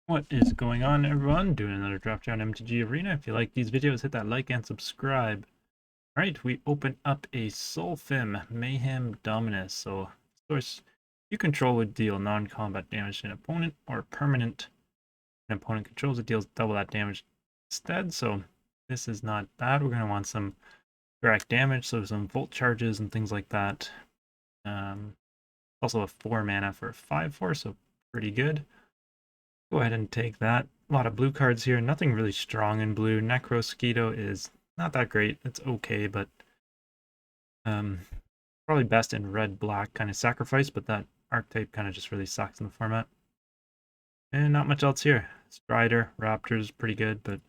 What is going on, everyone? Doing another drop down MTG Arena. If you like these videos, hit that like and subscribe. Alright, we open up a Solfim Mayhem Dominus. So, of course, you control would deal non-combat damage to an opponent, or permanent. An opponent controls it deals double that damage instead. So, this is not bad. We're going to want some direct damage, so some volt charges and things like that. Also a 4 mana for a 5/4, so pretty good. Go ahead and take that. A lot of blue cards here. Nothing really strong in blue. Necrosquito is not that great. It's okay, but um, probably best in red-black kind of sacrifice, but that archetype kind of just really sucks in the format. And not much else here. Strider, Raptor's pretty good, but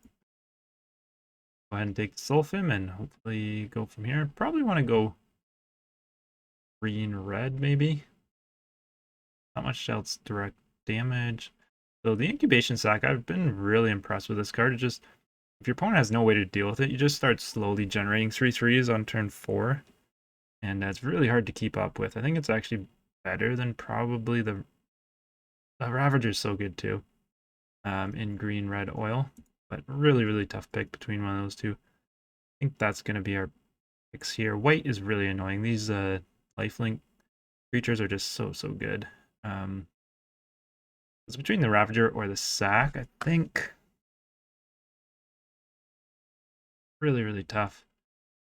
go ahead and take Sulfim and hopefully go from here. Probably want to go green-red, maybe. Not much else direct damage. So the incubation sac, I've been really impressed with this card. It just, if your opponent has no way to deal with it, you just start slowly generating 3/3s on turn 4. And that's really hard to keep up with. I think it's actually better than probably the Ravager's so good too, in green, red, oil. But really, really tough pick between one of those two. I think that's going to be our picks here. White is really annoying. These lifelink creatures are just so good. It's between the Ravager or the Sack, I think. Really, really tough.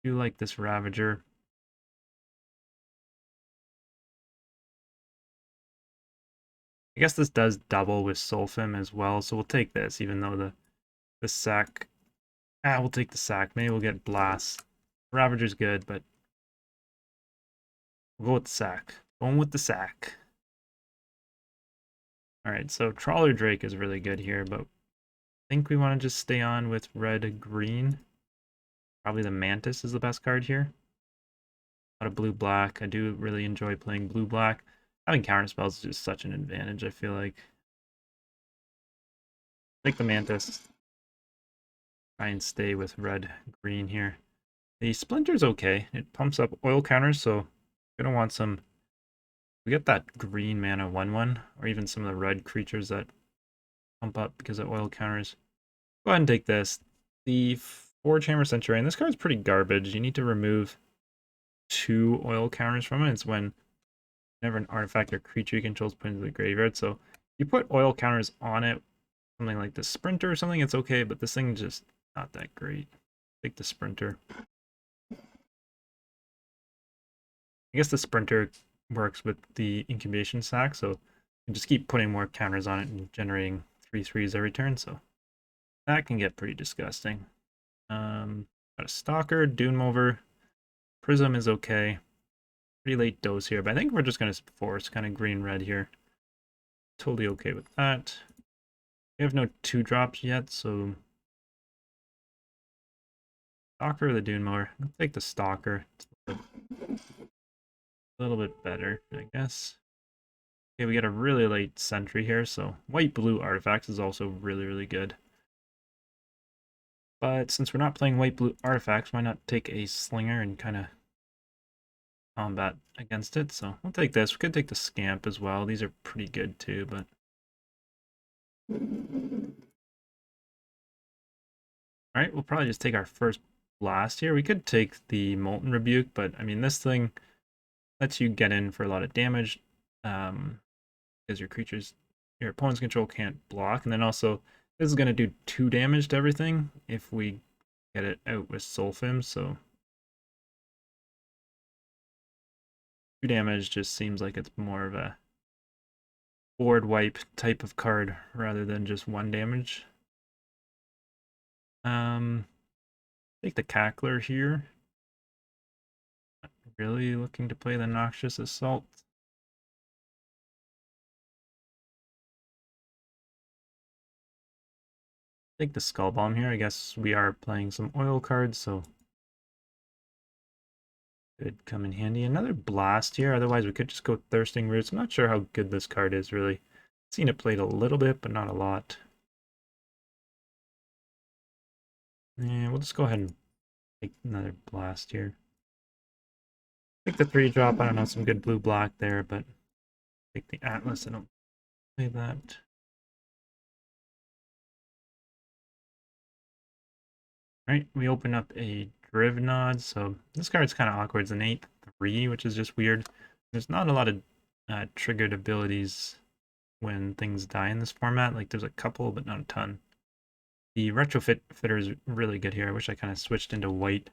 I do like this Ravager. I guess this does double with Sulfim as well, so we'll take this, even though the Sack... we'll take the Sack. Maybe we'll get Blast. Ravager's good, but we'll go with the Sack. Going with the Sack. Alright, so Trawler Drake is really good here, but I think we want to just stay on with red-green. Probably the Mantis is the best card here. A lot of blue-black. I do really enjoy playing blue-black. Having counterspells is just such an advantage, I feel like. Take the Mantis. Try and stay with red-green here. The Splinter's okay. It pumps up oil counters, so we're going to want some... We get that green mana 1/1, or even some of the red creatures that pump up because of oil counters. Go ahead and take this. The 4-Chamber Centurion. This card's pretty garbage. You need to remove 2 oil counters from it. It's whenever an artifact or creature you control is put into the graveyard. So you put oil counters on it, something like the Sprinter or something, it's okay, but this thing's just not that great. Take the Sprinter. I guess the Sprinter works with the incubation sac, so you just keep putting more counters on it and generating 3/3s every turn, so that can get pretty disgusting. Got a Stalker, Dune Mover, Prism is okay. Pretty late dose here, but I think we're just going to force kind of green-red here. Totally okay with that. We have no 2-drops yet, so Stalker or the Dune Mower? I'll take the Stalker. It's a little bit better, I guess. Okay, we get a really late Sentry here, so white-blue artifacts is also really good. But since we're not playing white-blue artifacts, why not take a Slinger and kind of combat against it? So we'll take this. We could take the Scamp as well. These are pretty good too, but... Alright, we'll probably just take our first blast here. We could take the Molten Rebuke, but I mean, this thing lets you get in for a lot of damage, because your opponent's control can't block, and then also this is going to do 2 damage to everything if we get it out with Sulfim, so 2 damage just seems like it's more of a board wipe type of card rather than just 1 damage. Take the Cackler here. Not really looking to play the Noxious Assault. Take the Skull Bomb here. I guess we are playing some oil cards, so could come in handy. Another Blast here. Otherwise, we could just go Thirsting Roots. I'm not sure how good this card is, really. Seen it played a little bit, but not a lot. Yeah, we'll just go ahead and take another Blast here. Take the 3-drop. I don't know, some good blue-black there, but take the Atlas. I don't play that. Right, we open up a Drivnod, so this card's kind of awkward. It's an 8/3, which is just weird. There's not a lot of triggered abilities when things die in this format. Like, there's a couple, but not a ton. The retrofit fitter is really good here. I wish I kind of switched into white,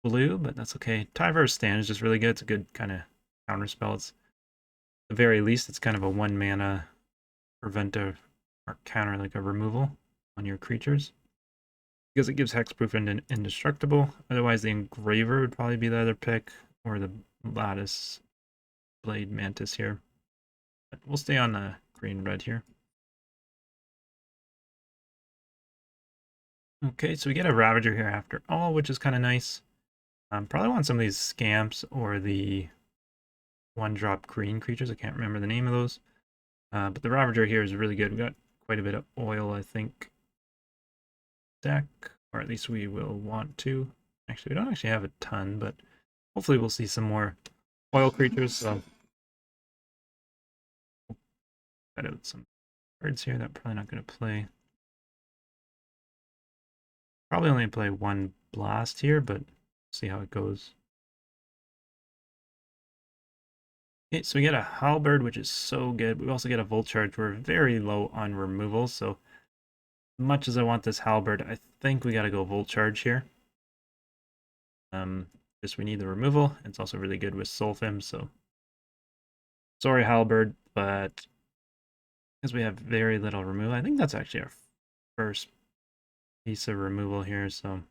blue, but that's okay. Tyver's Stand is just really good. It's a good kind of counter spell. It's, at the very least, it's kind of a 1 mana prevent or counter, like a removal on your creatures. Because it gives hexproof and indestructible. Otherwise, the Engraver would probably be the other pick, or the Lattice Blade Mantis here. But we'll stay on the green-red here. Okay, so we get a Ravager here after all, which is kind of nice. Probably want some of these Scamps or the 1-drop green creatures. I can't remember the name of those. But the Ravager here is really good. We got quite a bit of oil, I think, deck, or at least we will want to. Actually, we don't actually have a ton, but hopefully we'll see some more oil creatures. So cut out some cards here that I'm probably not going to play. Probably only play one blast here, but see how it goes. Okay, so we get a Halberd, which is so good. We also get a Volt Charge. We're very low on removal, so much as I want this Halberd, I think we got to go Volt Charge here. Just we need the removal. It's also really good with Soulfim, so sorry Halberd, but because we have very little removal, I think that's actually our first piece of removal here, so.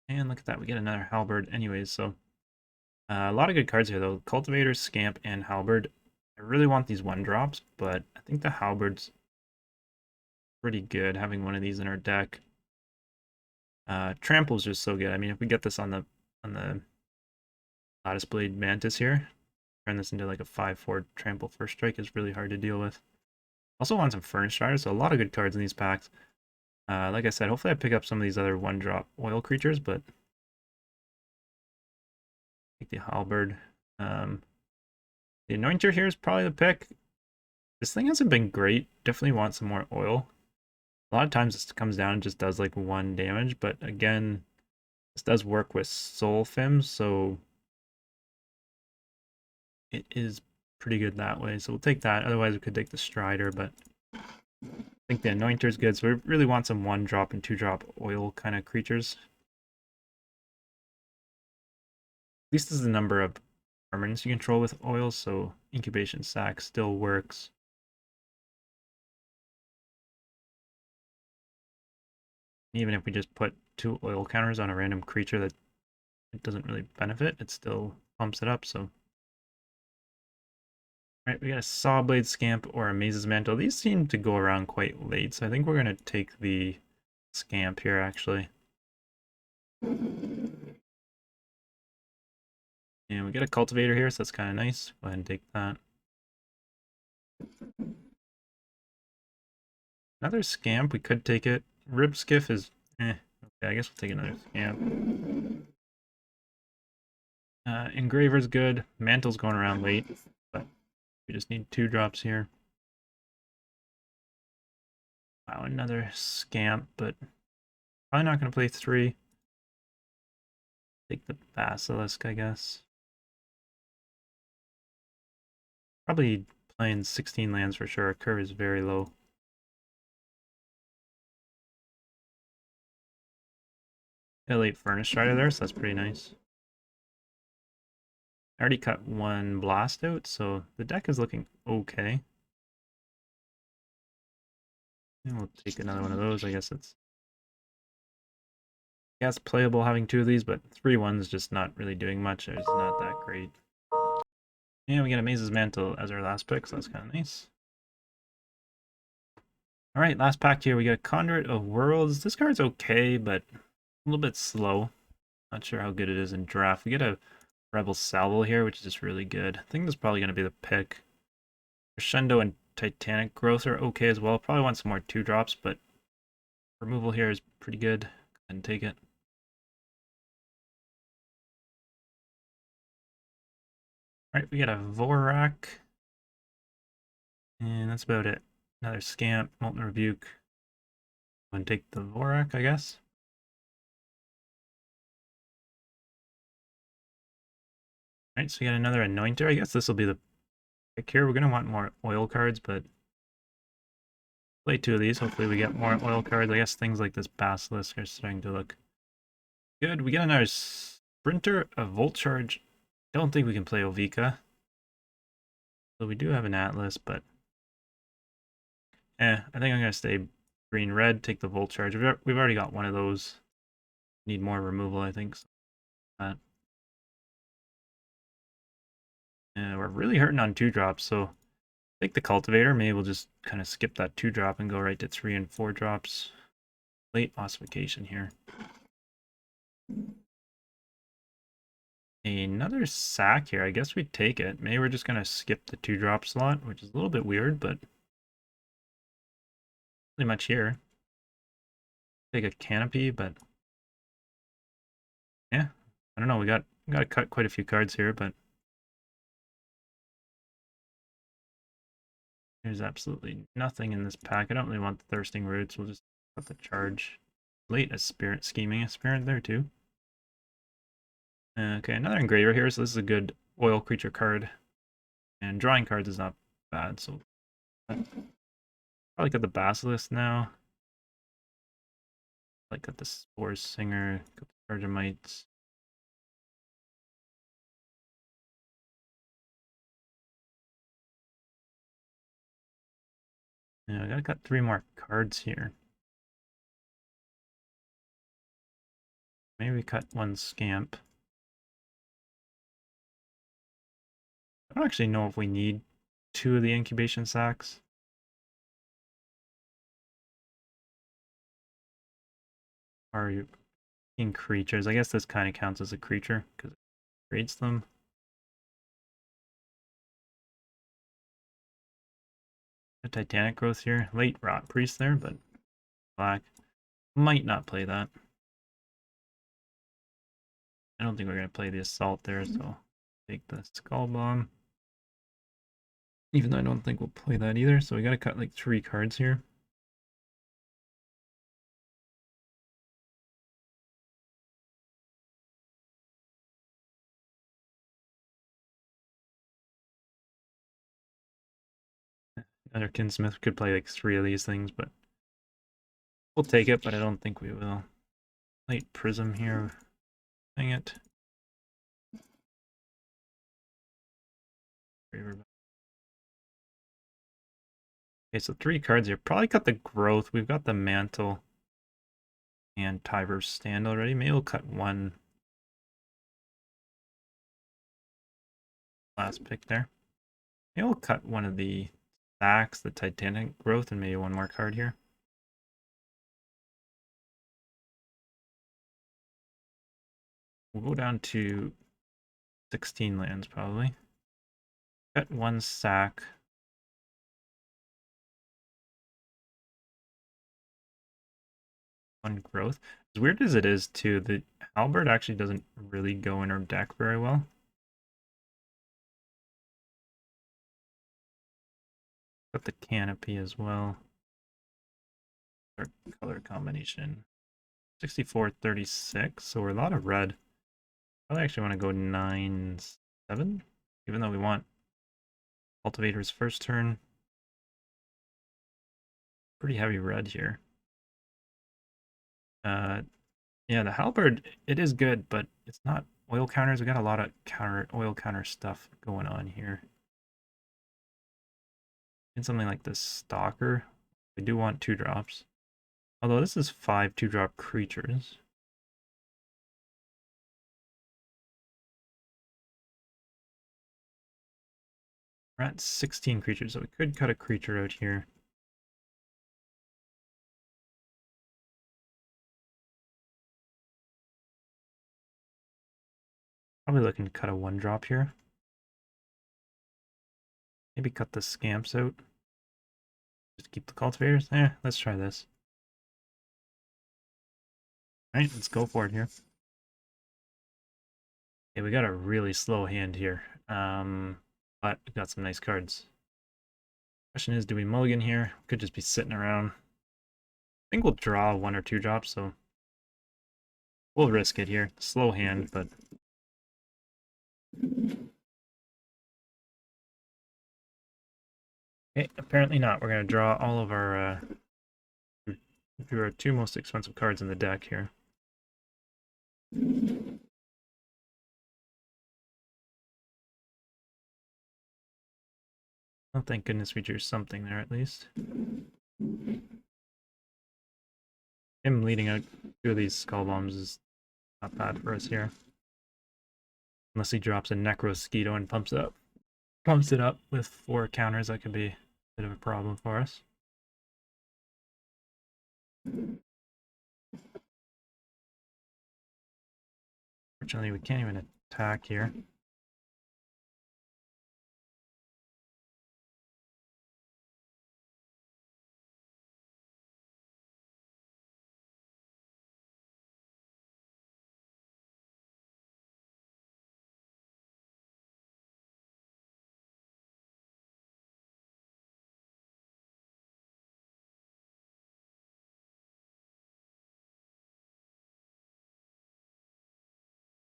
And look at that, we get another Halberd anyways, so. A lot of good cards here though. Cultivator, Scamp, and Halberd. I really want these 1-drops, but I think the Halberd's pretty good, having one of these in our deck. Trample's just so good. I mean, if we get this on the Lattice Blade Mantis here, turn this into like a 5/4 Trample First Strike is really hard to deal with. Also want some Furnace Strider, so a lot of good cards in these packs. Like I said, hopefully I pick up some of these other 1-drop oil creatures, but take the Halberd. The Anointer here is probably the pick. This thing hasn't been great. Definitely want some more oil. A lot of times this comes down and just does like 1 damage, but again, this does work with Soul Fim, so it is pretty good that way. So we'll take that. Otherwise, we could take the Strider, but I think the Anointer is good. So we really want some 1-drop and 2-drop oil kind of creatures. At least this is the number of permanents you control with oil, so Incubation Sac still works. Even if we just put 2 oil counters on a random creature that it doesn't really benefit, it still pumps it up, so. Alright, we got a Sawblade Scamp or a Maze's Mantle. These seem to go around quite late, so I think we're going to take the Scamp here, actually. And we get a Cultivator here, so that's kind of nice. Go ahead and take that. Another Scamp, we could take it. Rib Skiff is okay, I guess we'll take another Scamp. Engraver's good. Mantle's going around late, but we just need 2-drops here. Wow, another Scamp, but probably not going to play 3. Take the Basilisk, I guess. Probably playing 16 lands for sure. Our curve is very low. Got a late Furnace Strider there, so that's pretty nice. I already cut 1 Blast out, so the deck is looking okay. And we'll take another one of those. I guess it's playable having 2 of these, but 3/1 is just not really doing much. It's not that great. And we get a Maze's Mantle as our last pick, so that's kind of nice. Alright, last pack here. We got a Conduit of Worlds. This card's okay, but a little bit slow. Not sure how good it is in draft. We get a Rebel Salvo here, which is just really good. I think this is probably going to be the pick. Crescendo and Titanic Growth are okay as well. Probably want some more 2-drops, but removal here is pretty good. Go ahead and take it. Alright, we got a Vorak. And that's about it. Another Scamp, Molten Rebuke. And take the Vorak, I guess. Alright, so we got another Anointer. I guess this will be the pick here. We're going to want more oil cards, but play 2 of these. Hopefully we get more oil cards. I guess things like this Basilisk are starting to look good. We get another Sprinter, a Volt Charge. Don't think we can play Ovika. So we do have an Atlas, but I think I'm going to stay green-red, take the Volt Charge. We've already got one of those. Need more removal, I think. So, we're really hurting on 2-drops, so take the Cultivator. Maybe we'll just kind of skip that 2-drop and go right to 3 and 4 drops. Late ossification here. Another sack here. I guess we'd take it. Maybe we're just going to skip the 2-drop slot, which is a little bit weird, but pretty much here. Take a Canopy, but yeah, I don't know. We got to cut quite a few cards here, but there's absolutely nothing in this pack. I don't really want the Thirsting Roots. We'll just put the charge. Late as Spirit, Scheming Aspirant there too. Okay, another Engraver here, so this is a good oil creature card. And drawing cards is not bad, so probably got the Basilisk now. Like got the Spore Singer, got the Argemites. Yeah, I gotta cut 3 more cards here. Maybe cut 1 Scamp. I don't actually know if we need 2 of the Incubation Sacks. Are you in creatures? I guess this kind of counts as a creature because it creates them. A Titanic Growth here. Late Rot Priest there, but black. Might not play that. I don't think we're going to play the Assault there, so take the Skull Bomb. Even though I don't think we'll play that either, so we got to cut like 3 cards here. Another Kinsmith could play like 3 of these things, but we'll take it, but I don't think we will. Late Prism here. Dang it. Okay, so 3 cards here. Probably cut the Growth. We've got the Mantle and Tiber's Stand already. Maybe we'll cut 1 last pick there. Maybe we'll cut 1 of the Sacks, the Titanic Growth, and maybe 1 more card here. We'll go down to 16 lands, probably. Cut 1 sack. One growth. As weird as it is, too, the Halberd actually doesn't really go in our deck very well. Got the Canopy as well. Our color combination. 64-36, so we're a lot of red. I actually want to go 9-7, even though we want Cultivator's first turn. Pretty heavy red here. Yeah, the Halberd, it is good, but it's not oil counters. We got a lot of oil counter stuff going on here. And something like this Stalker, we do want 2 drops. Although this is 5 2-drop creatures. We're at 16 creatures, so we could cut a creature out here. Probably looking to cut a 1-drop here. Maybe cut the Scamps out. Just keep the Cultivators. Let's try this. Alright, let's go for it here. Okay, we got a really slow hand here. But we got some nice cards. Question is, do we mulligan here? Could just be sitting around. I think we'll draw 1 or 2 drops, so we'll risk it here. Slow hand, but okay, apparently not. We're gonna draw all of our drew our 2 most expensive cards in the deck here. Oh, thank goodness we drew something there at least. Him leading out 2 of these skull bombs is not bad for us here. Unless he drops a Necrosquito and pumps it up with 4 counters, that could be a bit of a problem for us. Fortunately, we can't even attack here.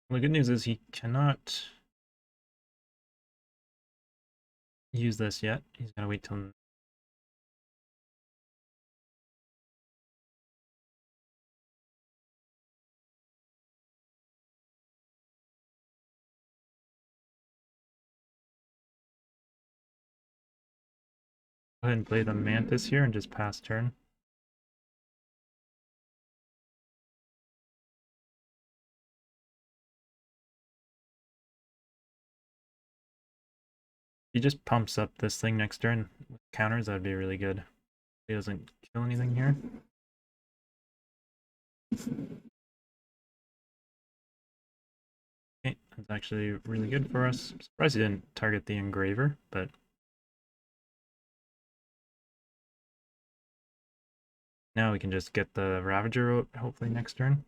Well, the good news is he cannot use this yet. He's gotta wait till... Go ahead and play the Mantis here and just pass turn. He just pumps up this thing next turn with counters, that'd be really good. He doesn't kill anything here. Okay, that's actually really good for us. I'm surprised he didn't target the Engraver, but... Now we can just get the Ravager out, hopefully next turn.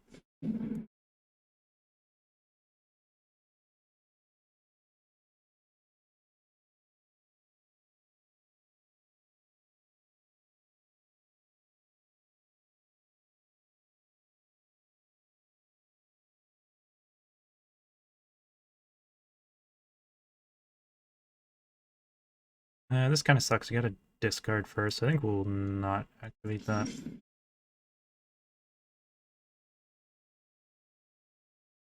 This kind of sucks. We gotta discard first. I think we'll not activate that. I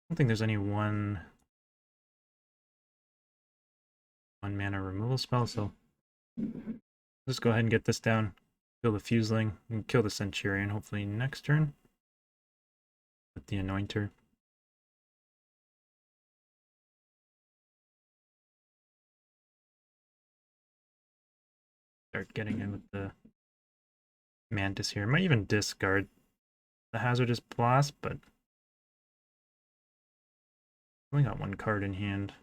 don't think there's any one mana removal spell, so let's go ahead and get this down. Kill the Fuseling and kill the Centurion hopefully next turn with the Anointer. Start getting in with the Mantis here. Might even discard the Hazardous Blast, but only got 1 card in hand.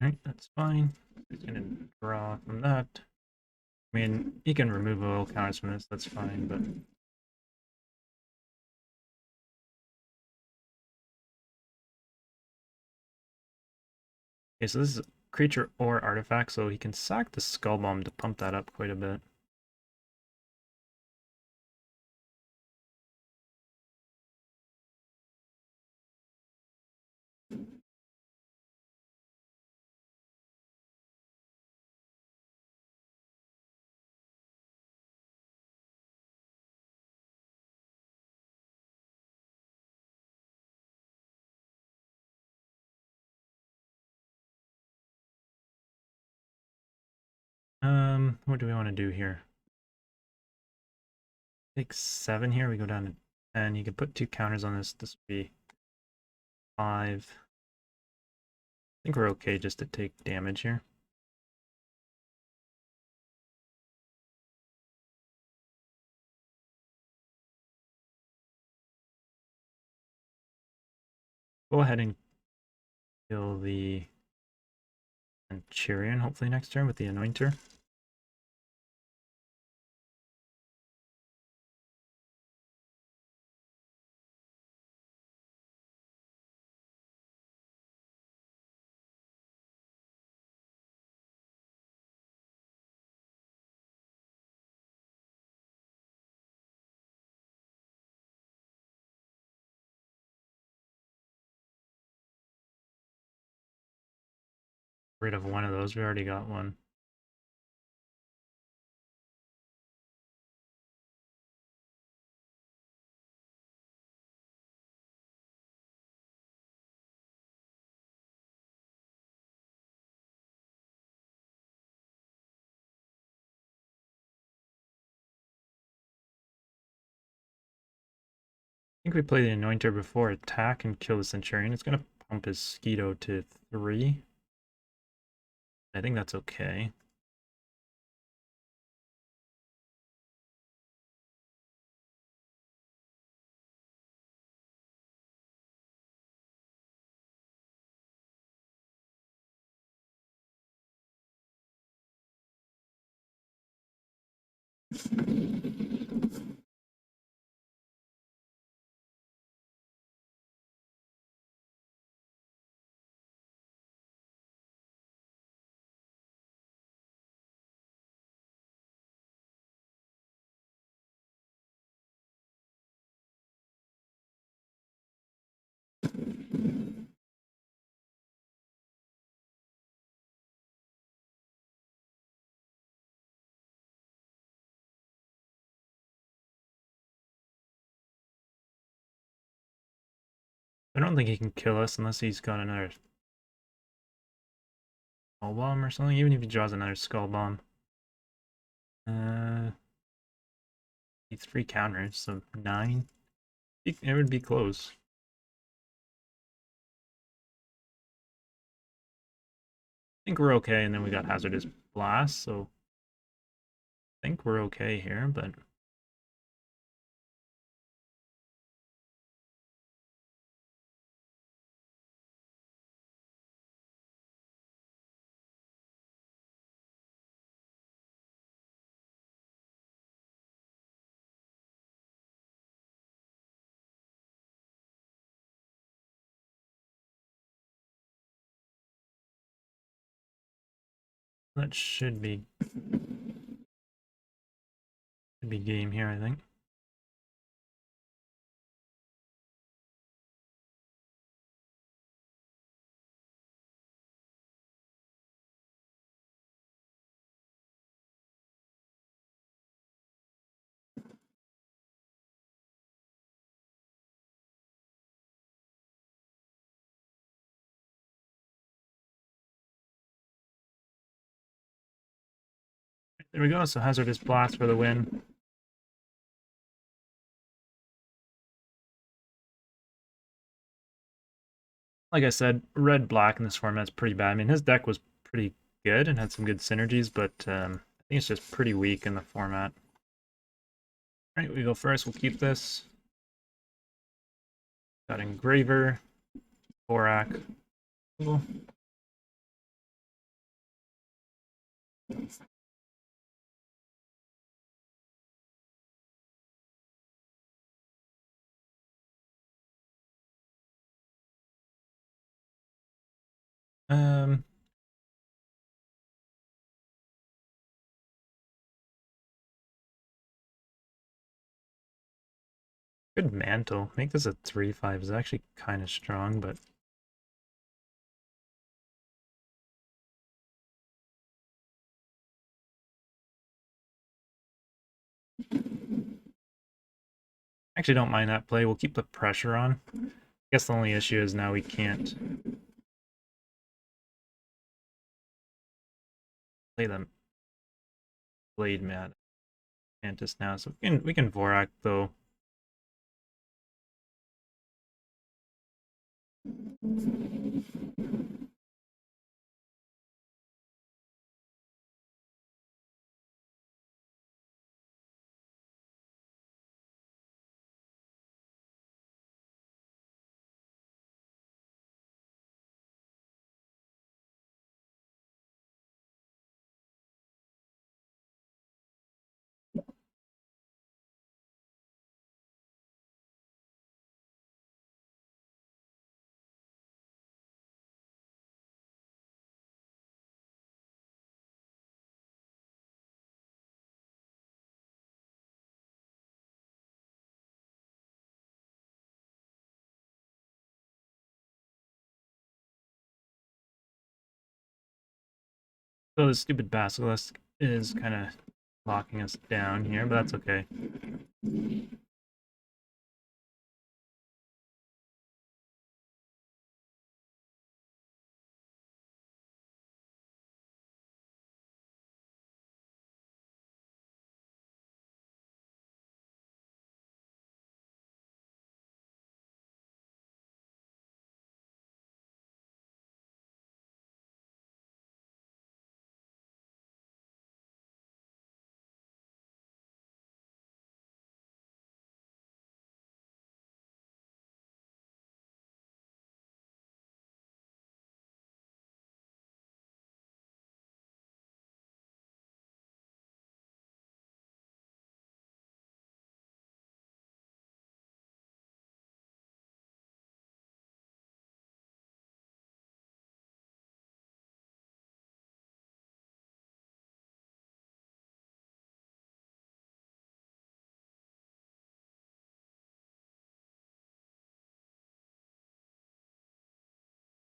Alright, that's fine. He's gonna draw from that. I mean, he can remove oil counters from this, that's fine, but... Okay, so this is creature or artifact, so he can sack the Skull Bomb to pump that up quite a bit. What do we want to do here? Take 7 here, we go down to And you can put 2 counters on this. This would be 5. I think we're okay just to take damage here. Go ahead and kill the Centurion hopefully next turn with the Anointer. Rid of one of those. We already got one. I think we play the Anointer before attack and kill the Centurion. It's going to pump his Skeeto to 3. I think that's okay. I don't think he can kill us unless he's got another Skull Bomb or something, even if he draws another Skull Bomb. He's 3 counters, so 9. It would be close. I think we're okay, and then we got Hazardous Blast, so I think we're okay here, but that should be game here, I think. There we go, so Hazardous Blast for the win. Like I said, red-black in this format is pretty bad. I mean, his deck was pretty good and had some good synergies, but I think it's just pretty weak in the format. Alright, we go first. We'll keep this. Got Engraver, Borak. Cool. Um, Good Mantle. Make this a 3/5 is actually kind of strong, but actually don't mind that play. We'll keep the pressure on. I guess the only issue is now we can't play them Blade Mantis now, so we can Vorak though. So the stupid basilisk is kind of locking us down here, but that's okay.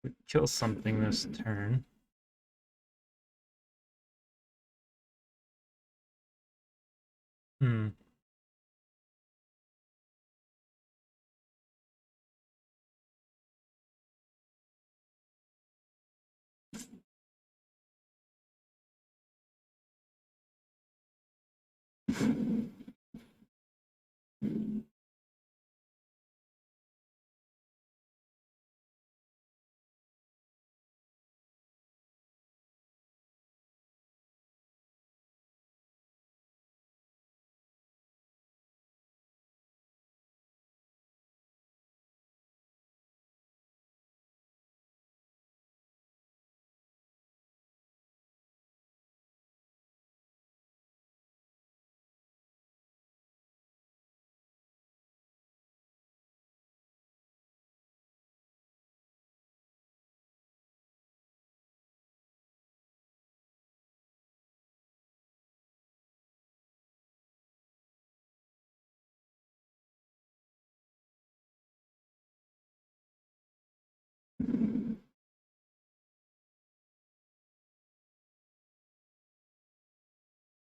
We kill something this turn. Hmm.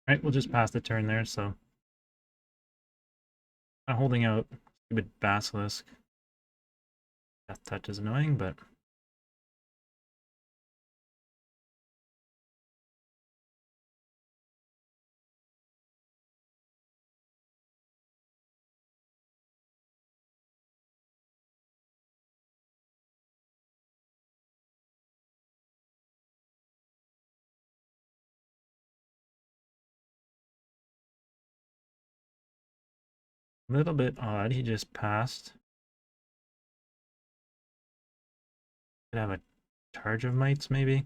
Right, we'll just pass the turn there, so not holding out stupid basilisk. Death touch is annoying, but a little bit odd. He just passed. Could have a charge of mites, maybe.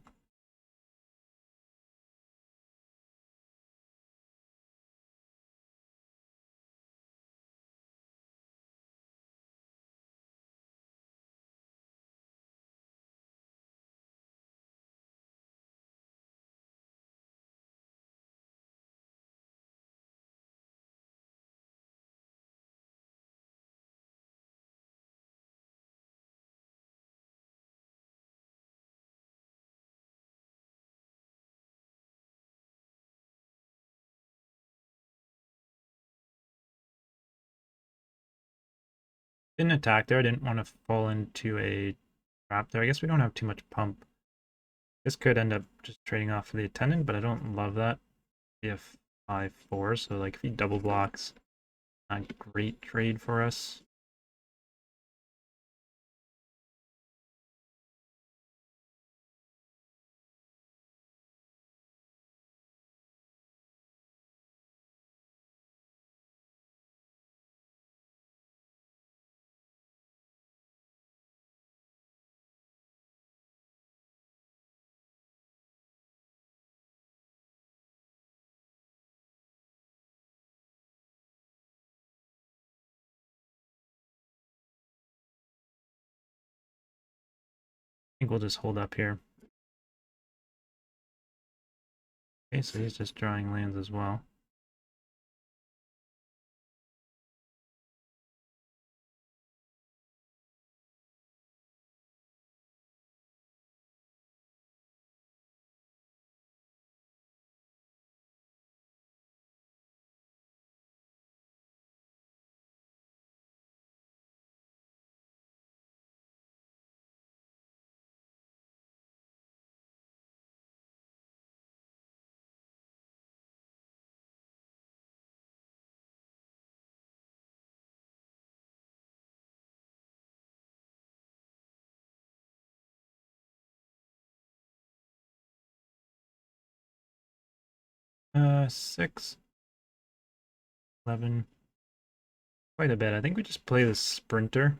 Didn't attack there. I didn't want to fall into a trap there. I guess we don't have too much pump. This could end up just trading off for the attendant, but I don't love that. We have 5-4, so like if he double blocks, not a great trade for us. think we'll just hold up here. Okay, so he's just drawing lands as well. Six, 11, quite a bit. I think we just play the Sprinter.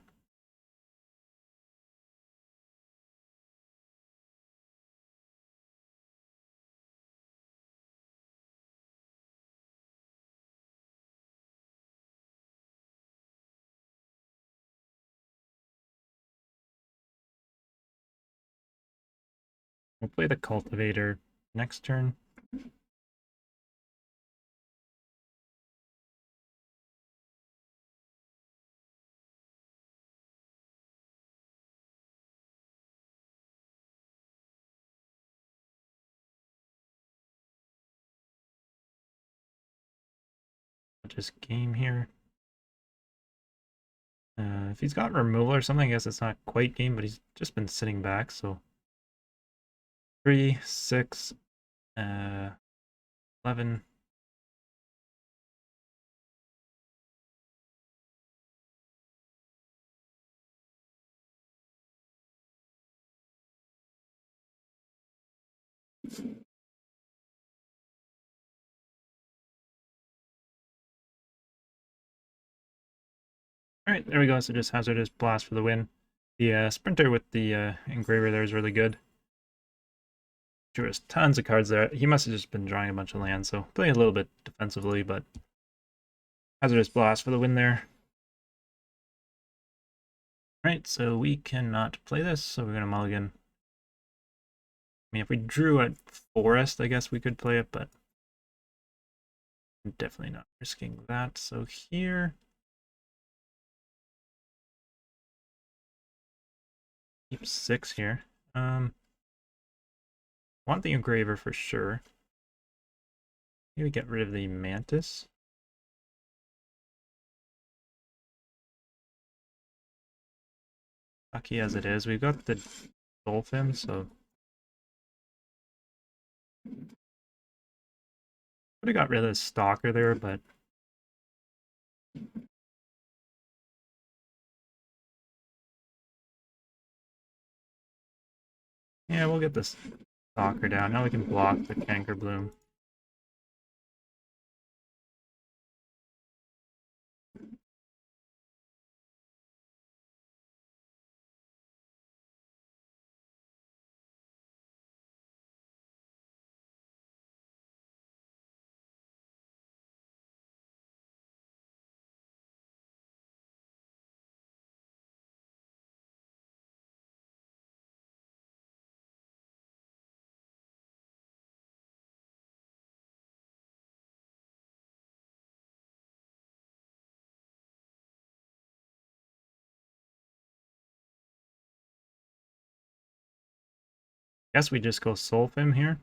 We'll play the Cultivator next turn. Just game here. If he's got removal or something, I guess it's not quite game, but he's just been sitting back, so 3, 6, 11. Alright, there we go. So just Hazardous Blast for the win. The Sprinter with the Engraver there is really good. Sure, there's tons of cards there. He must have just been drawing a bunch of lands, so playing a little bit defensively, but Hazardous Blast for the win there. Alright, so we cannot play this, so we're going to mulligan. I mean, if we drew at Forest, I guess we could play it, but I'm definitely not risking that. So here, keep 6 here. Want the Engraver for sure. Maybe get rid of the Mantis. Lucky as it is, we've got the Dolphin, so would have got rid of the Stalker there, but yeah, we'll get this Stalker down. Now we can block the Canker Bloom. Guess we just go Soulfim here.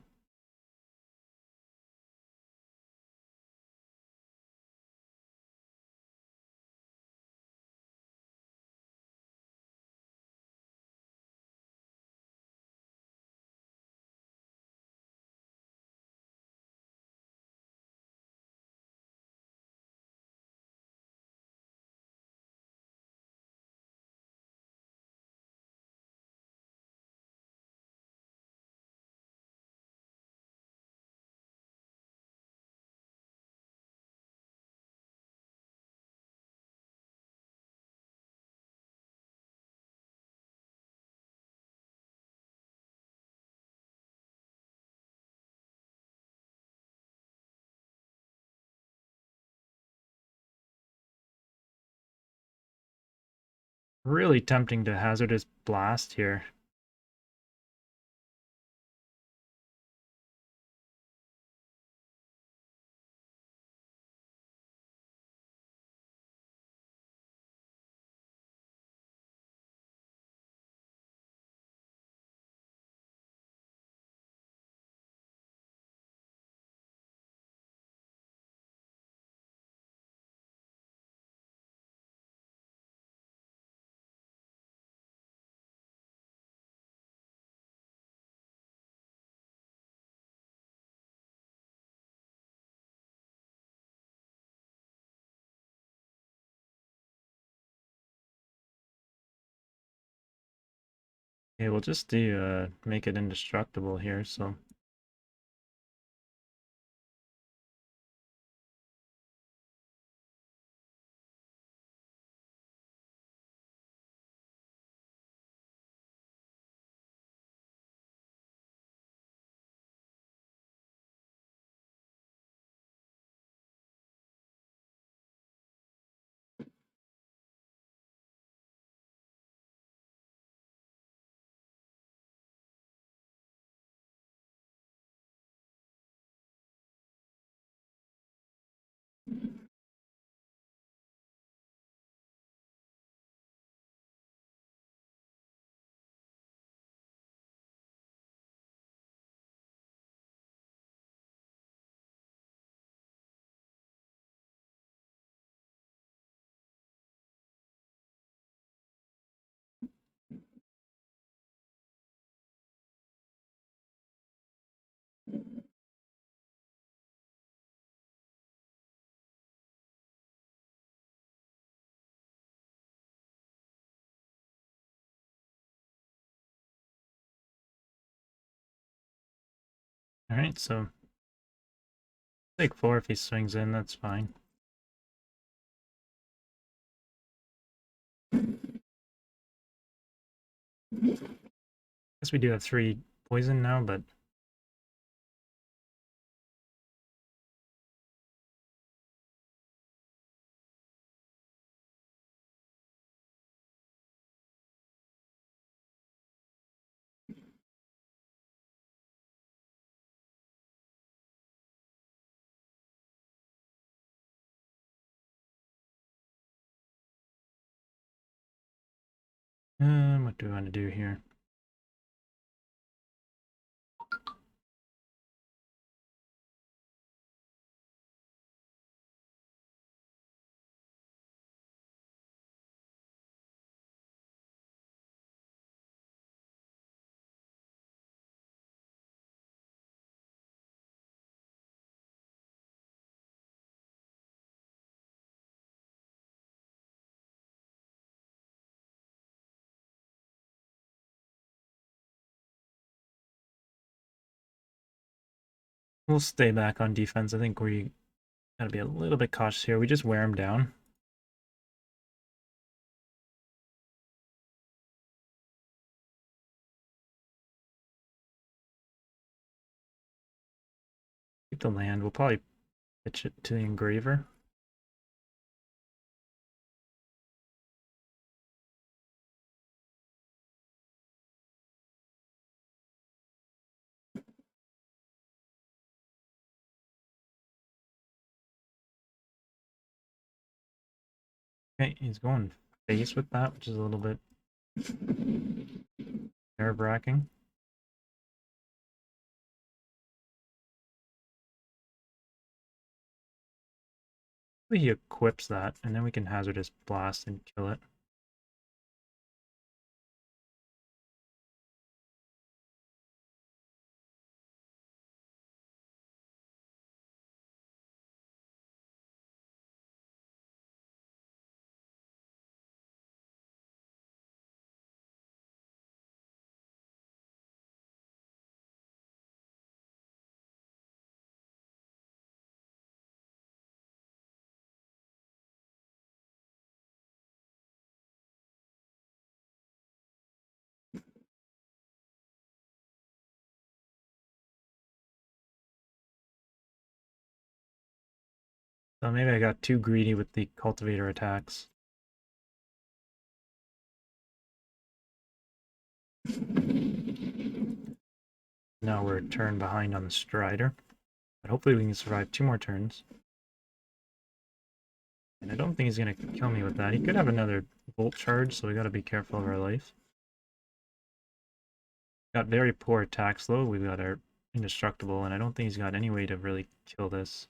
Really tempting to Hazardous Blast here. Okay, we'll just do make it indestructible here, so alright, so take 4 if he swings in, that's fine. Guess we do have 3 poison now, but what do we want to do here? We'll stay back on defense. I think we gotta be a little bit cautious here. We just wear him down. Keep the land. We'll probably pitch it to the engraver. Okay, he's going face with that, which is a little bit nerve-wracking. He equips that, and then we can hazardous blast and kill it. So maybe I got too greedy with the cultivator attacks. Now we're a turn behind on the Strider. But hopefully we can survive 2 more turns. And I don't think he's going to kill me with that. He could have another Volt Charge, so we got to be careful of our life. Got very poor attacks though. We've got our Indestructible, and I don't think he's got any way to really kill this.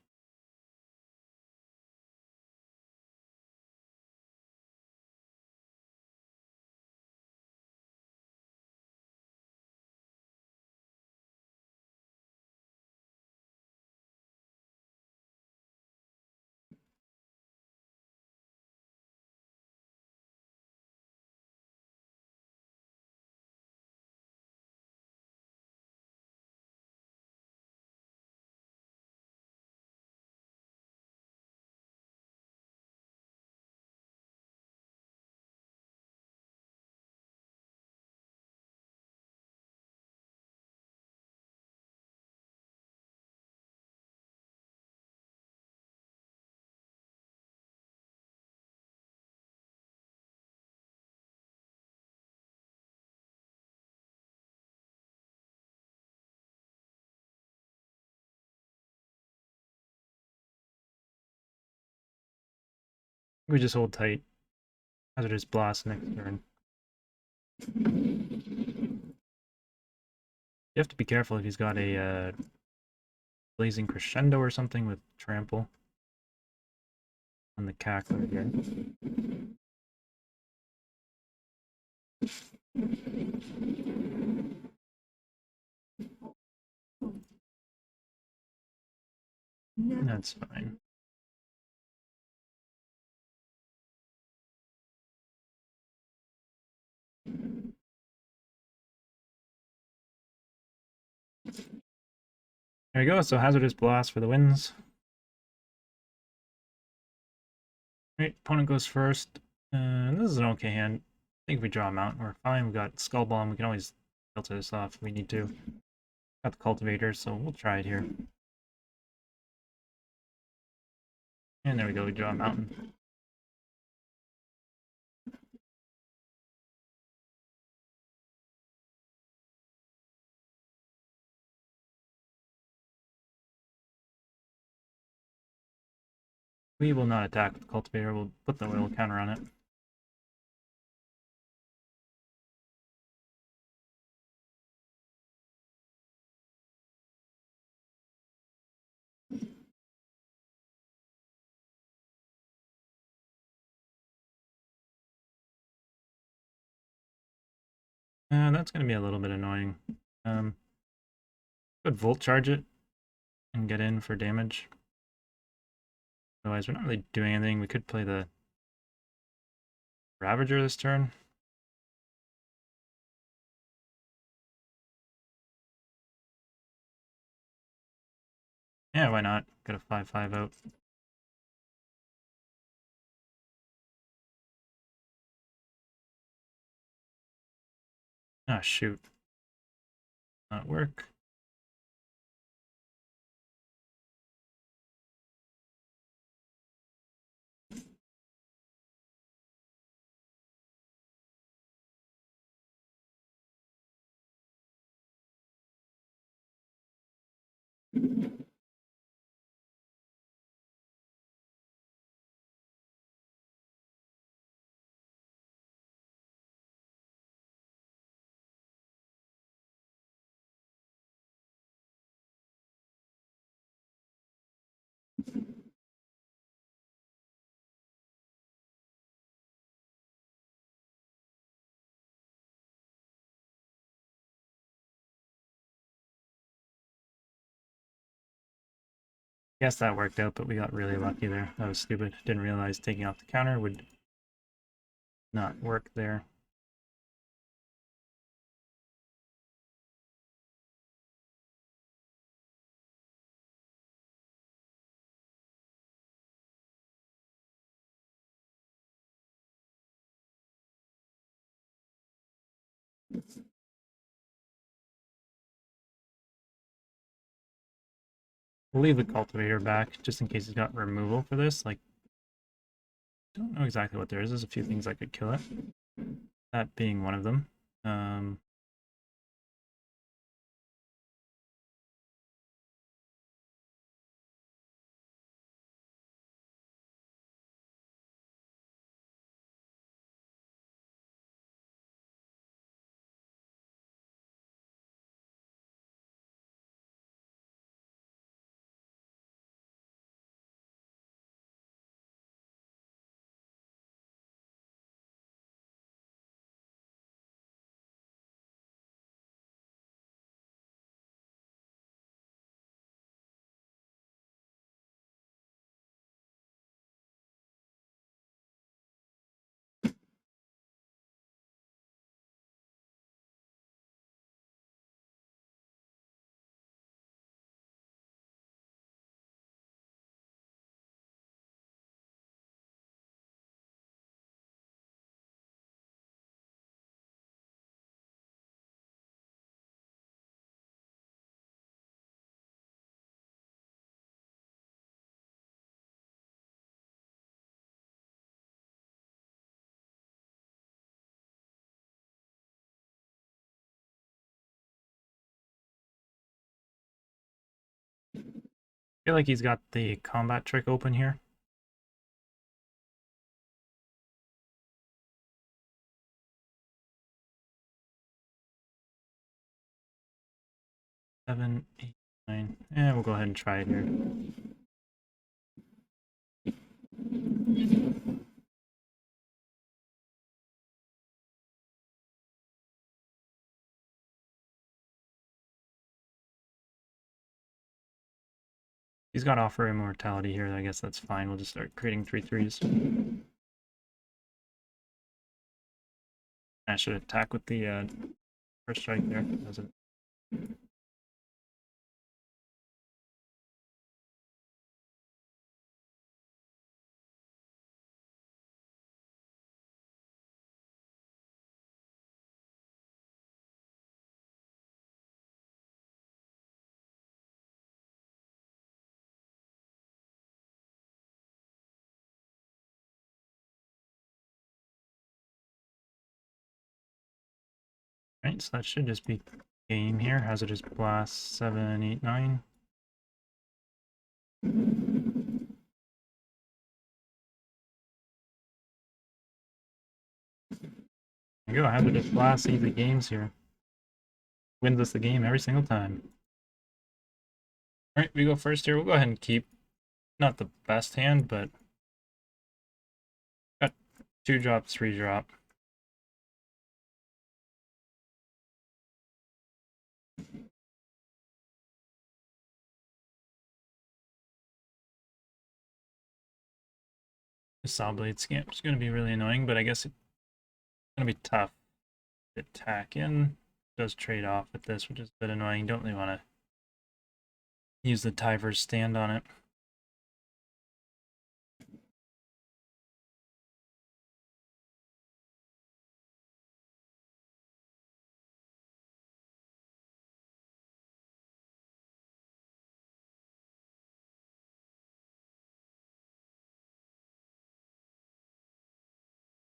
We just hold tight. Hazardous Blast next turn. You have to be careful if he's got a Blazing Crescendo or something with Trample on the Cackler here. That's fine. There we go, so Hazardous Blast for the wins. Right, opponent goes first. This is an okay hand. I think if we draw a mountain, we're fine. We've got Skull Bomb. We can always filter this off if we need to. Got the Cultivator, so we'll try it here. And there we go, we draw a mountain. We will not attack with the Cultivator. We'll put the oil counter on it. And that's going to be a little bit annoying. Could Volt Charge it and get in for damage. Otherwise, we're not really doing anything. We could play the Ravager this turn. Yeah, why not? Get a 5/5 out. Ah, shoot. Not work. Guess that worked out, but we got really lucky there. That was stupid. Didn't realize taking off the counter would not work there. We'll leave the Cultivator back, just in case he's got removal for this. Like, don't know exactly what there is. There's a few things that could kill it. That being one of them. I feel like he's got the combat trick open here. 7, 8, 9. Yeah, we'll go ahead and try it here. He's got offer immortality here. I guess that's fine. We'll just start creating 3/3s. I should attack with the first strike there. Doesn't. Right, so that should just be game here. Hazardous Blast 7, 8, 9. There you go, Hazardous Blast, easy games here. Wins us the game every single time. Alright, we go first here. We'll go ahead and keep. Not the best hand, but got 2-drop, 3-drop. The Saw Blade Scamp is going to be really annoying, but I guess it's going to be tough to attack in. It does trade off with this, which is a bit annoying. Don't really want to use the Tyver's stand on it.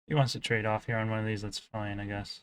He wants to trade off here on one of these, that's fine, I guess.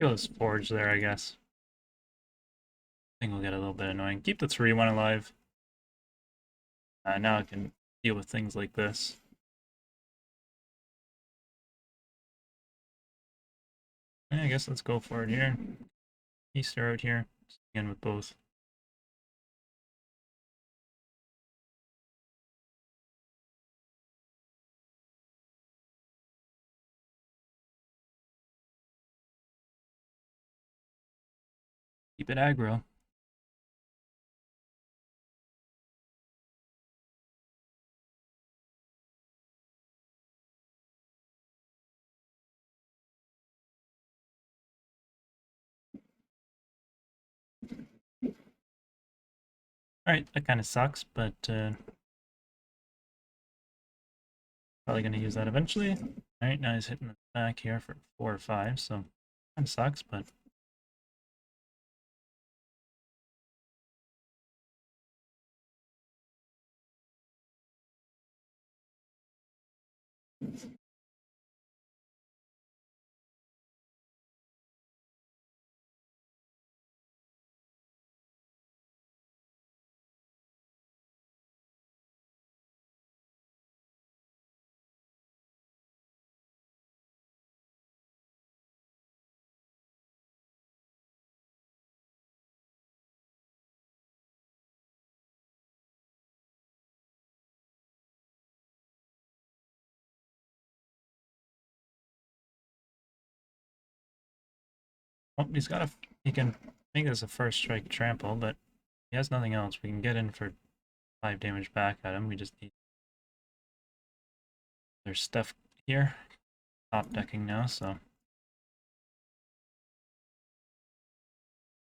Kill his Forge there, I guess. I think we'll get a little bit annoying. Keep the 3-1 alive. Now I can deal with things like this. Yeah, I guess let's go for it here. Easter out here. Again with both. Keep it aggro. Alright, that kind of sucks, but probably going to use that eventually. Alright, now he's hitting the back here for 4 or 5, so kind of sucks, but Oh, he can make this a first strike trample, but he has nothing else. We can get in for 5 damage back at him. We just need there's stuff here. Top decking now, so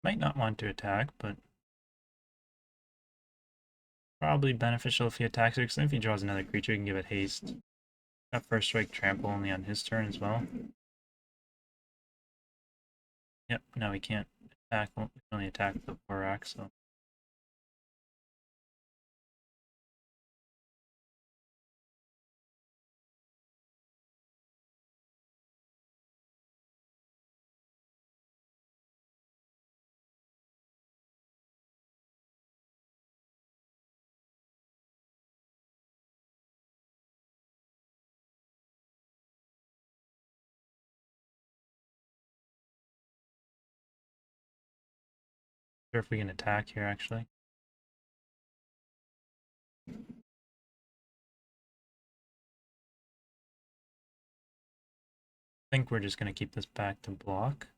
might not want to attack, but probably beneficial if he attacks it, because if he draws another creature, he can give it haste. That first strike trample only on his turn as well. Yep, no, he can't attack. Well, he can only attack the Borak, so. Sure if we can attack here, actually. I think we're just going to keep this back to block.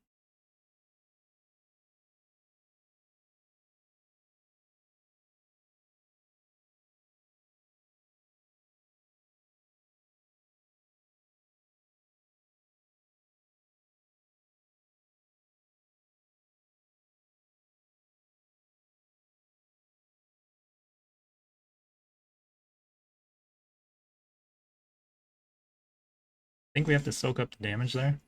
I think we have to soak up the damage there.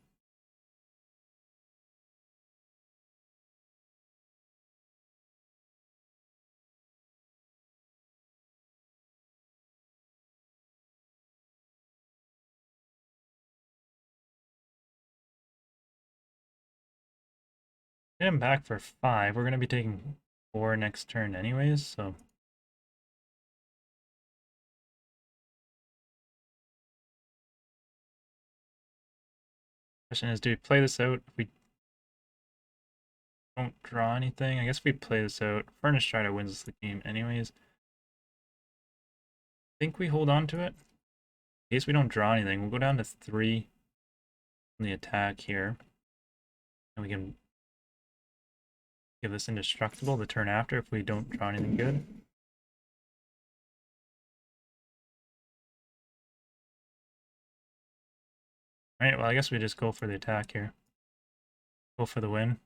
Get him back for 5. We're going to be taking 4 next turn anyways, so. Question is, do we play this out if we don't draw anything? I guess if we play this out, Furnace Strider wins the game anyways. I think we hold on to it. In case we don't draw anything, we'll go down to 3 on the attack here. And we can give this indestructible the turn after if we don't draw anything good. Alright, well I guess we just go for the attack here. Go for the win.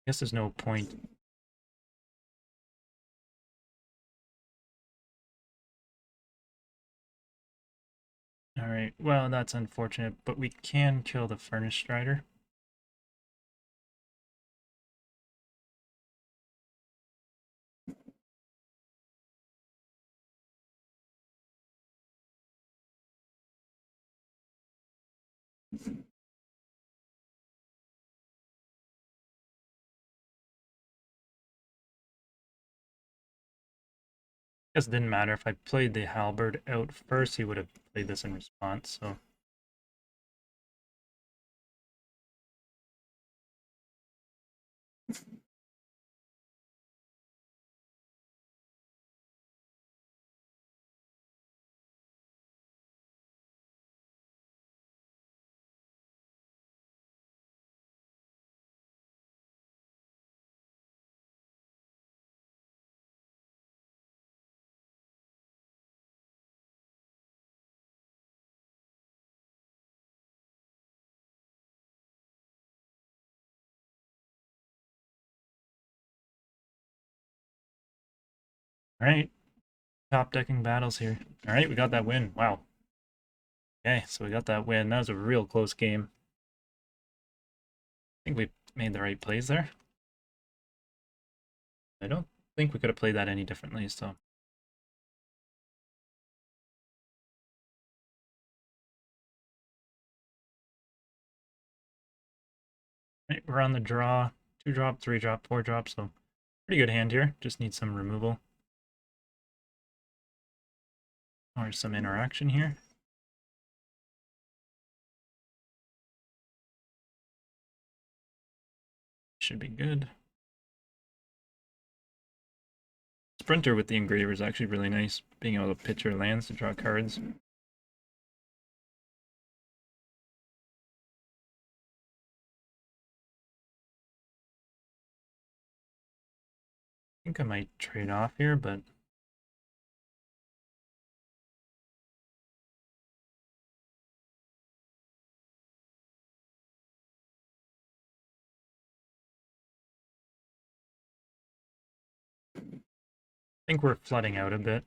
I guess there's no point. Alright, well that's unfortunate, but we can kill the Furnace Strider. Guess it didn't matter. If I played the Halberd out first, he would have played this in response, so. Alright, top decking battles here. Alright, we got that win. Wow. Okay, so we got that win. That was a real close game. I think we made the right plays there. I don't think we could have played that any differently, so. Right, we're on the draw. 2 drop, 3 drop, 4 drop, so Pretty good hand here, just need some removal. Or some interaction here. Should be good. Sprinter with the engraver is actually really nice, being able to pitch your lands to draw cards. I think I might trade off here, but I think we're flooding out a bit.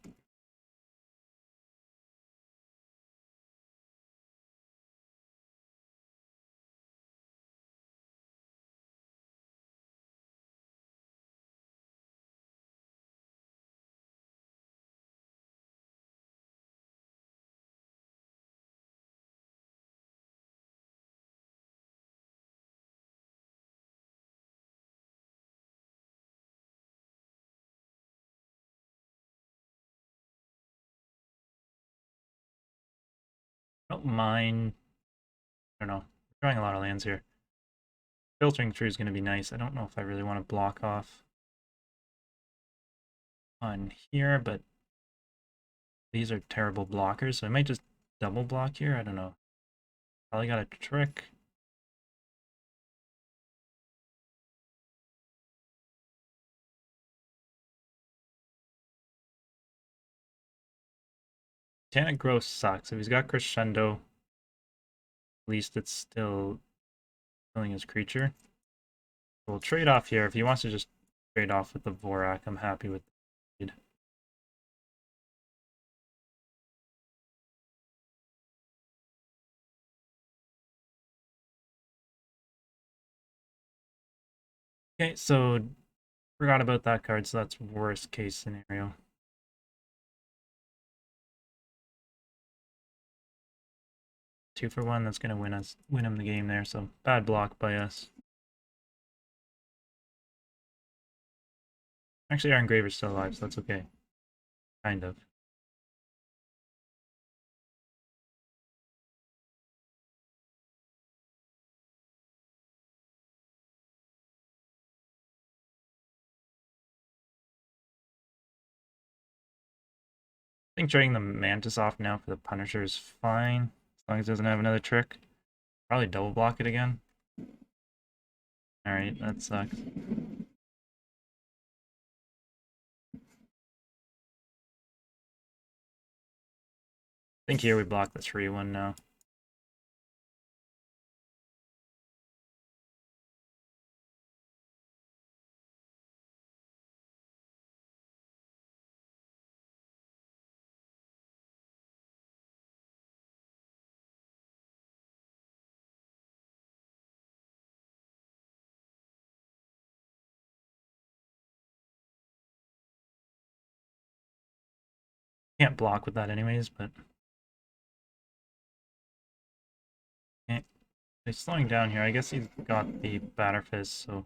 I don't mind. I don't know. We're drawing a lot of lands here. Filtering through is going to be nice. I don't know if I really want to block off on here, but these are terrible blockers, so I might just double block here. I don't know. Probably got a trick. Tanic Growth sucks. If he's got Crescendo, at least it's still killing his creature. We'll trade off here. If he wants to just trade off with the Vorak, I'm happy with the trade. Okay, so forgot about that card, so that's worst case scenario. 2-for-1, that's gonna win him the game there, so bad block by us. Actually, our engraver's still alive, so that's okay. Kind of. I think trading the Mantis off now for the Punisher is fine, as long as it doesn't have another trick. Probably double block it again. Alright, that sucks. I think here we block the 3-1 now. Can't block with that anyways, but... Okay. He's slowing down here. I guess he's got the Batterfist, so...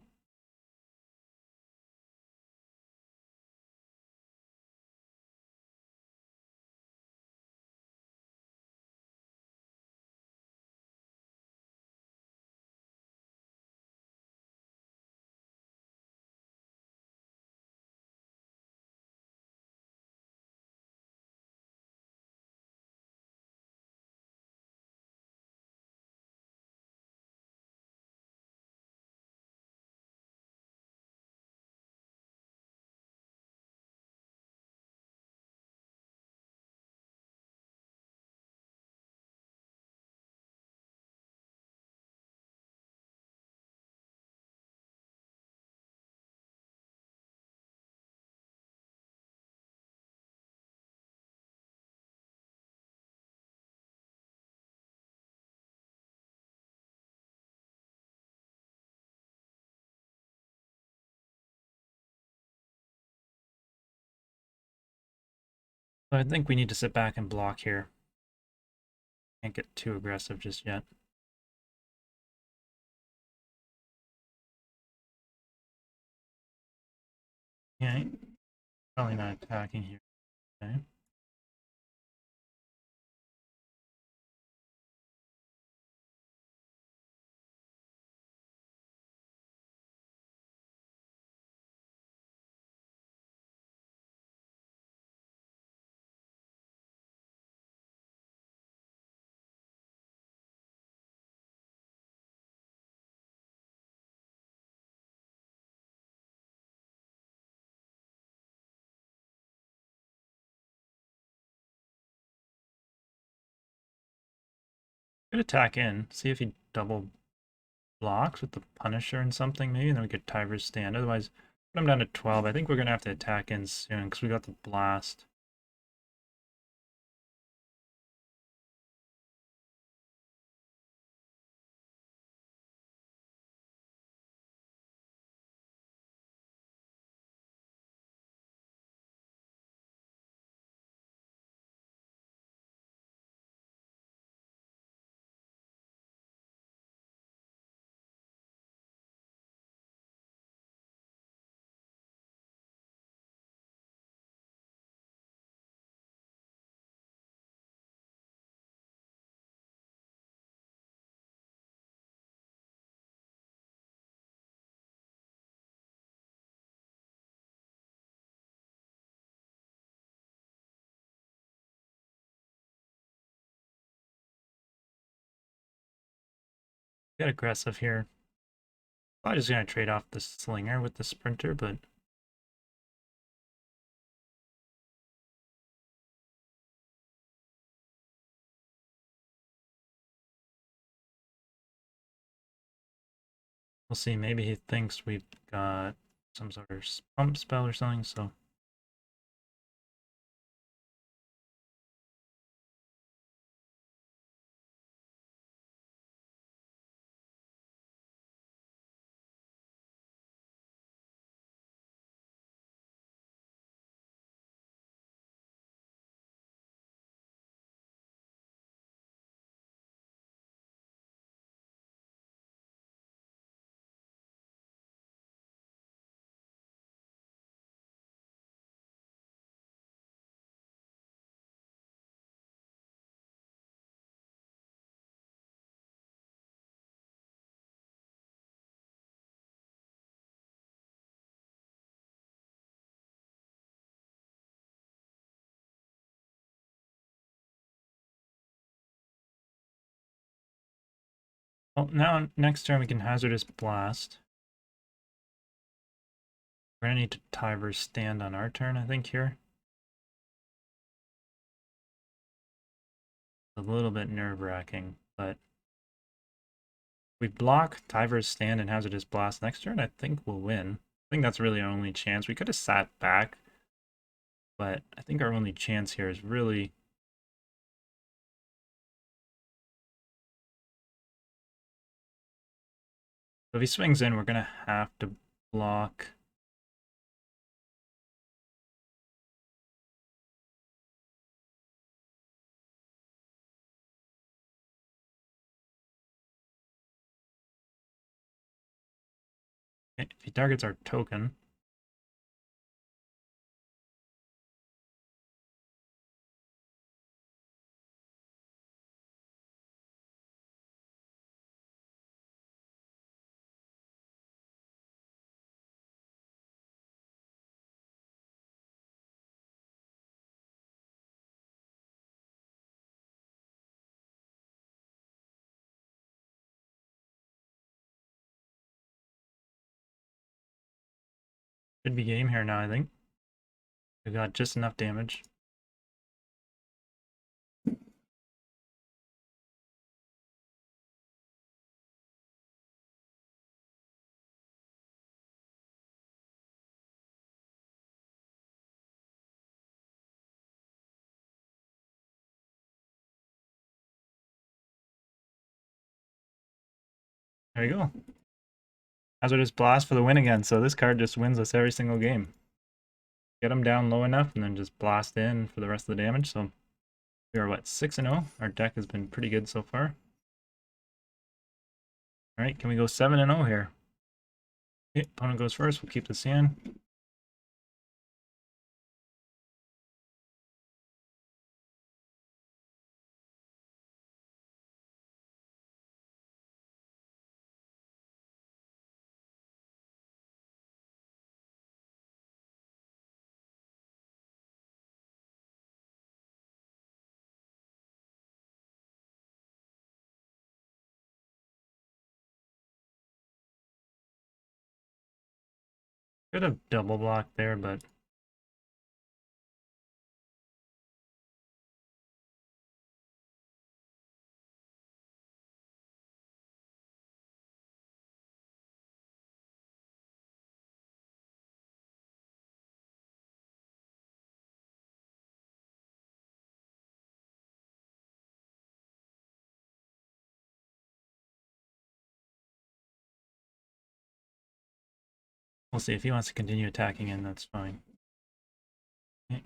So I think we need to sit back and block here. Can't get too aggressive just yet. Yeah, probably not attacking here. Okay. Could attack in, see if he double blocks with the Punisher and something maybe, and then we could Tiger's stand. Otherwise, put him down to 12. I think we're gonna have to attack in soon because we got the blast. Get aggressive here. I'm just gonna trade off the Slinger with the Sprinter, but we'll see. Maybe he thinks we've got some sort of pump spell or something, so well, now next turn we can Hazardous Blast. We're gonna need to Tiger's stand on our turn, I think, here. A little bit nerve-wracking, but we block Tiger's stand and Hazardous Blast next turn, I think we'll win. I think that's really our only chance. We could have sat back, but I think our only chance here is really so if he swings in, we're gonna have to block. If he targets our token, should be game here now, I think. We got just enough damage. There you go. Hazardous Blast for the win again. So this card just wins us every single game. Get him down low enough and then just blast in for the rest of the damage. So we are, what, 6-0? Our deck has been pretty good so far. Alright, can we go 7-0 here? Okay, opponent goes first. We'll keep this in. Could have double blocked there, but we'll see. If he wants to continue attacking in, that's fine. Okay.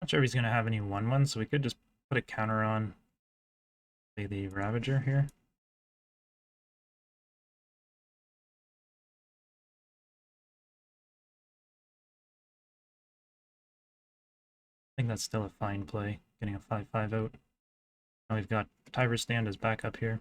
Not sure if he's going to have any 1/1, so we could just put a counter on, say, the Ravager here. I think that's still a fine play, getting a 5/5 out. Now we've got Tiger's Stand as backup here.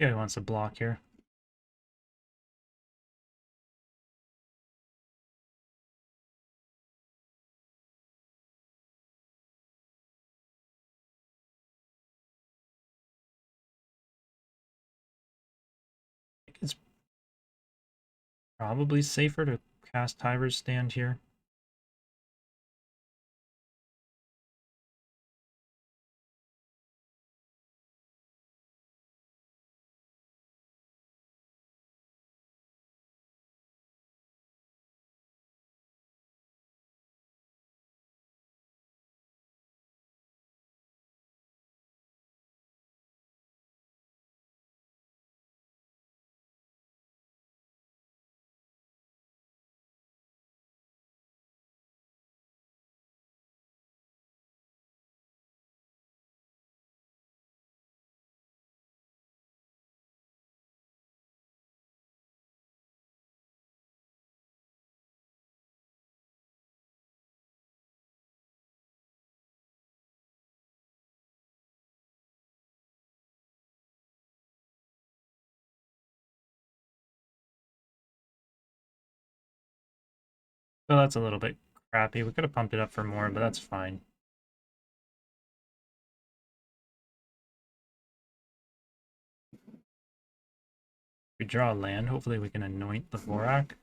Yeah, he wants to block here. It's probably safer to cast Tiger's Stand here. So that's a little bit crappy. We could have pumped it up for more, but that's fine. We draw a land. Hopefully we can anoint the Vorak.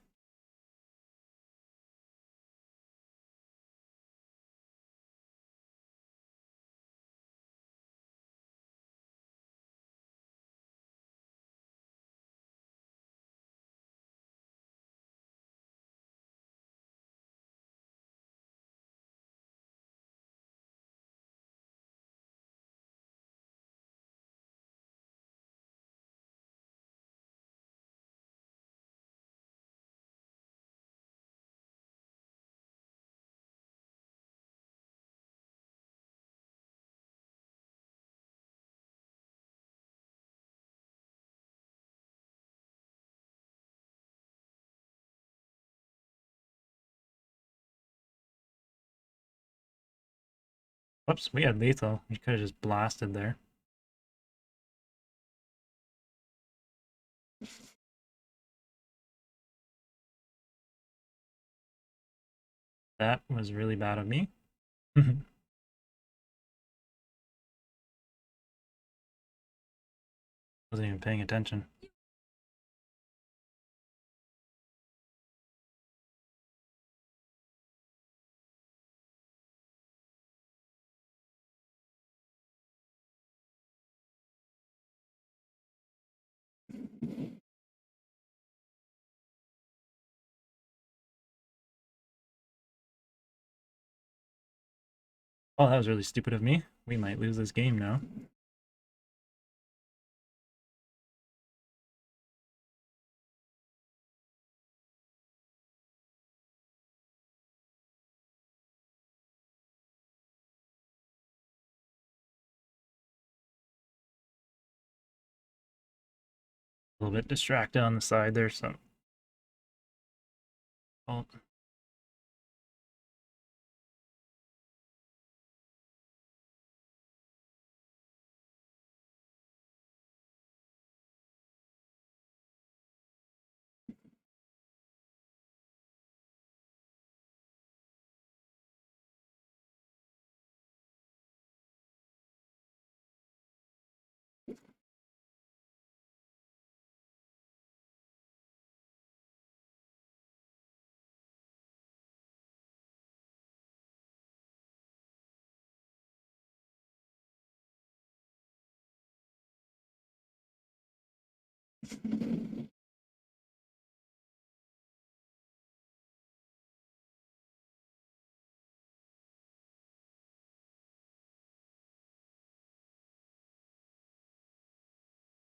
Whoops, we had lethal. We could have just blasted there. That was really bad of me. Wasn't even paying attention. Oh, that was really stupid of me. We might lose this game now. A little bit distracted on the side there, so. Oh.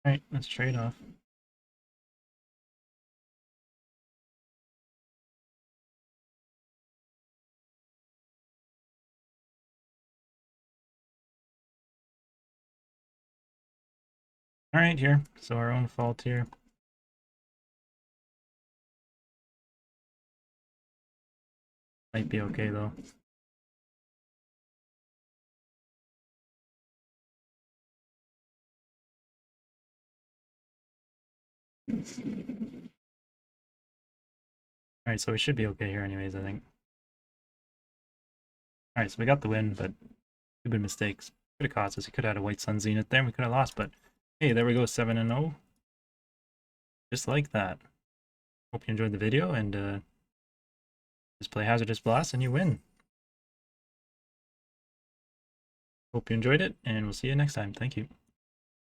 Alright, let's trade off. Alright, here. So our own fault here. Might be okay though. Alright, so we should be okay here anyways, I think. Alright, so we got the win, but stupid mistakes. Could have cost us. He could have had a White Sun Zenith there and we could have lost, but hey, there we go, 7-0. Just like that. Hope you enjoyed the video, and just play Hazardous Blast and you win. Hope you enjoyed it, and we'll see you next time. Thank you.